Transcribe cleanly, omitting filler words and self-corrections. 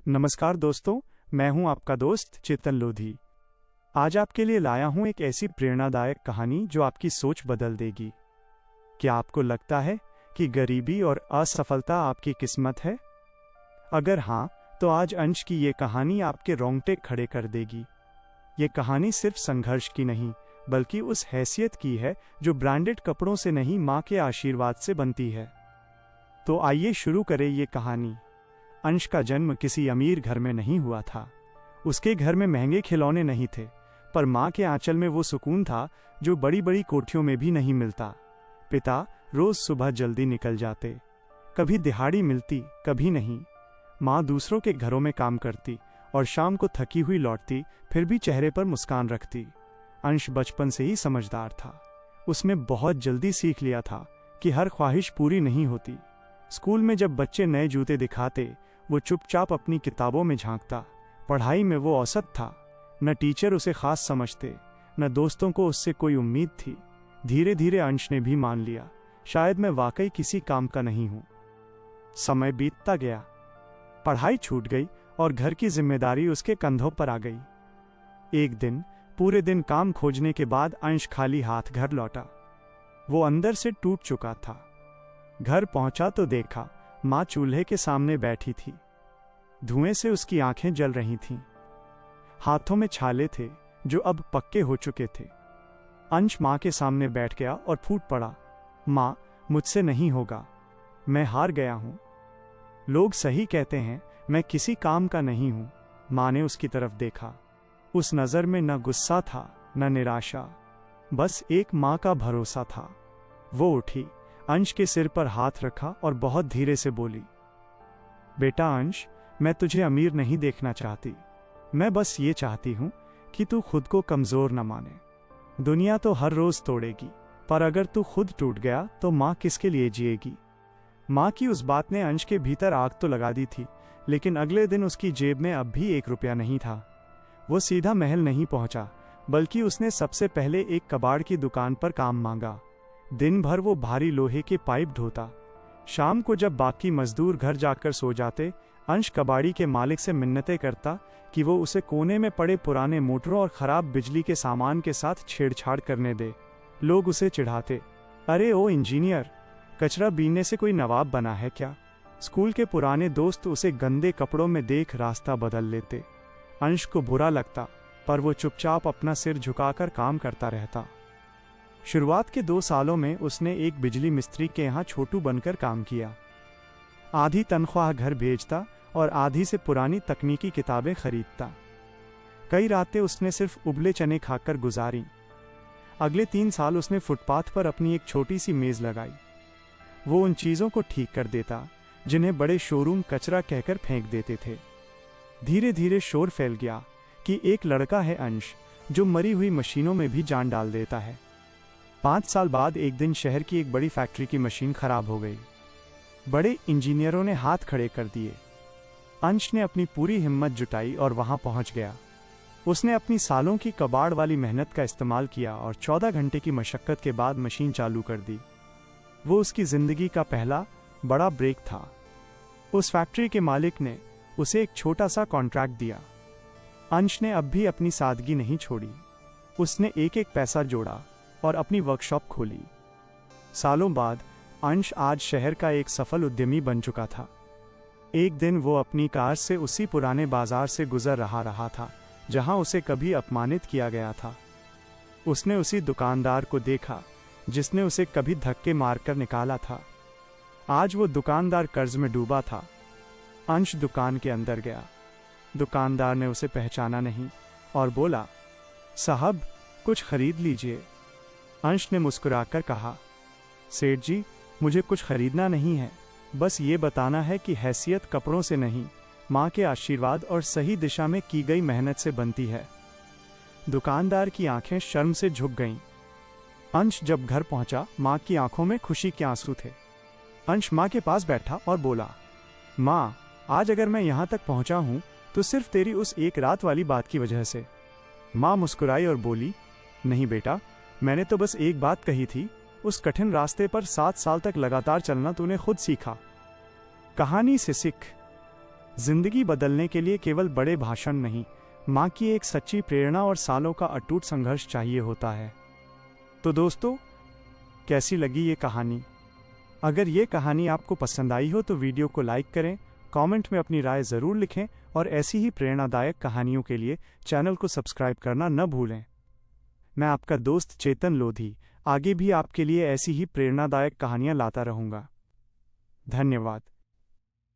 नमस्कार दोस्तों, मैं हूं आपका दोस्त चेतन लोधी। आज आपके लिए लाया हूं एक ऐसी प्रेरणादायक कहानी जो आपकी सोच बदल देगी। क्या आपको लगता है कि गरीबी और असफलता आपकी किस्मत है? अगर हां, तो आज अंश की ये कहानी आपके रोंगटे खड़े कर देगी। ये कहानी सिर्फ संघर्ष की नहीं, बल्कि उस हैसियत की है जो ब्रांडेड कपड़ों से नहीं, मां के आशीर्वाद से बनती है। तो आइए शुरू करें ये कहानी। अंश का जन्म किसी अमीर घर में नहीं हुआ था। उसके घर में महंगे खिलौने नहीं थे, पर मां के आंचल में वो सुकून था जो बड़ी बड़ी कोठियों में भी नहीं मिलता। पिता रोज सुबह जल्दी निकल जाते, कभी दिहाड़ी मिलती, कभी नहीं। मां दूसरों के घरों में काम करती और शाम को थकी हुई लौटती, फिर भी चेहरे पर मुस्कान रखती। अंश बचपन से ही समझदार था। उसने बहुत जल्दी सीख लिया था कि हर ख्वाहिश पूरी नहीं होती। स्कूल में जब बच्चे नए जूते दिखाते, वो चुपचाप अपनी किताबों में झांकता। पढ़ाई में वो औसत था, न टीचर उसे खास समझते, न दोस्तों को उससे कोई उम्मीद थी। धीरे धीरे अंश ने भी मान लिया, शायद मैं वाकई किसी काम का नहीं हूं। समय बीतता गया, पढ़ाई छूट गई और घर की जिम्मेदारी उसके कंधों पर आ गई। एक दिन पूरे दिन काम खोजने के बाद अंश खाली हाथ घर लौटा। वो अंदर से टूट चुका था। घर पहुंचा तो देखा मां चूल्हे के सामने बैठी थी। धुएं से उसकी आंखें जल रही थीं। हाथों में छाले थे जो अब पक्के हो चुके थे। अंश मां के सामने बैठ गया और फूट पड़ा, मां, मुझसे नहीं होगा, मैं हार गया हूं। लोग सही कहते हैं, मैं किसी काम का नहीं हूं। मां ने उसकी तरफ देखा। उस नजर में न गुस्सा था, न निराशा, बस एक मां का भरोसा था। वो उठी, अंश के सिर पर हाथ रखा और बहुत धीरे से बोली, बेटा अंश, मैं तुझे अमीर नहीं देखना चाहती। मैं बस ये चाहती हूं कि तू खुद को कमजोर न माने। दुनिया तो हर रोज तोड़ेगी, पर अगर तू खुद टूट गया तो मां किसके लिए जिएगी? मां की उस बात ने अंश के भीतर आग तो लगा दी थी, लेकिन अगले दिन उसकी जेब में अब भी 1 रुपया नहीं था। वो सीधा महल नहीं पहुंचा, बल्कि उसने सबसे पहले एक कबाड़ की दुकान पर काम मांगा। दिन भर वो भारी लोहे के पाइप ढोता। शाम को जब बाकी मजदूर घर जाकर सो जाते, अंश कबाड़ी के मालिक से मिन्नतें करता कि वो उसे कोने में पड़े पुराने मोटरों और खराब बिजली के सामान के साथ छेड़छाड़ करने दे। लोग उसे चिढ़ाते, अरे ओ इंजीनियर, कचरा बीनने से कोई नवाब बना है क्या? स्कूल के पुराने दोस्त उसे गंदे कपड़ों में देख रास्ता बदल लेते। अंश को बुरा लगता, पर वो चुपचाप अपना सिर झुकाकर काम करता रहता। शुरुआत के 2 सालों में उसने एक बिजली मिस्त्री के यहाँ छोटू बनकर काम किया। आधी तनख्वाह घर भेजता और आधी से पुरानी तकनीकी किताबें खरीदता। कई रातें उसने सिर्फ उबले चने खाकर गुजारी। अगले 3 साल उसने फुटपाथ पर अपनी एक छोटी सी मेज लगाई। वो उन चीज़ों को ठीक कर देता जिन्हें बड़े शोरूम कचरा कहकर फेंक देते थे। धीरे धीरे शोर फैल गया कि एक लड़का है अंश, जो मरी हुई मशीनों में भी जान डाल देता है। 5 साल बाद एक दिन शहर की एक बड़ी फैक्ट्री की मशीन खराब हो गई। बड़े इंजीनियरों ने हाथ खड़े कर दिए। अंश ने अपनी पूरी हिम्मत जुटाई और वहां पहुंच गया। उसने अपनी सालों की कबाड़ वाली मेहनत का इस्तेमाल किया और 14 घंटे की मशक्कत के बाद मशीन चालू कर दी। वो उसकी जिंदगी का पहला बड़ा ब्रेक था। उस फैक्ट्री के मालिक ने उसे एक छोटा सा कॉन्ट्रैक्ट दिया। अंश ने अब भी अपनी सादगी नहीं छोड़ी। उसने एक एक पैसा जोड़ा और अपनी वर्कशॉप खोली। सालों बाद अंश आज शहर का एक सफल उद्यमी बन चुका था। एक दिन वो अपनी कार से उसी पुराने बाजार से गुजर रहा था जहां उसे कभी अपमानित किया गया था। उसने उसी दुकानदार को देखा जिसने उसे कभी धक्के मारकर निकाला था। आज वो दुकानदार कर्ज में डूबा था। अंश दुकान के अंदर गया। दुकानदार ने उसे पहचाना नहीं और बोला, साहब, कुछ खरीद लीजिए। अंश ने मुस्कुराकर कहा, सेठ जी, मुझे कुछ खरीदना नहीं है, बस ये बताना है कि हैसियत कपड़ों से नहीं, माँ के आशीर्वाद और सही दिशा में की गई मेहनत से बनती है। दुकानदार की आंखें शर्म से झुक गईं। अंश जब घर पहुंचा, माँ की आंखों में खुशी के आंसू थे। अंश माँ के पास बैठा और बोला, माँ, आज अगर मैं यहाँ तक पहुँचा हूँ तो सिर्फ तेरी उस एक रात वाली बात की वजह से। माँ मुस्कुराई और बोली, नहीं बेटा, मैंने तो बस एक बात कही थी। उस कठिन रास्ते पर 7 साल तक लगातार चलना तूने खुद सीखा। कहानी से सीख, जिंदगी बदलने के लिए केवल बड़े भाषण नहीं, माँ की एक सच्ची प्रेरणा और सालों का अटूट संघर्ष चाहिए होता है। तो दोस्तों, कैसी लगी ये कहानी? अगर ये कहानी आपको पसंद आई हो तो वीडियो को लाइक करें, कमेंट में अपनी राय ज़रूर लिखें और ऐसी ही प्रेरणादायक कहानियों के लिए चैनल को सब्सक्राइब करना न भूलें। मैं आपका दोस्त चेतन लोधी आगे भी आपके लिए ऐसी ही प्रेरणादायक कहानियाँ लाता रहूँगा। धन्यवाद।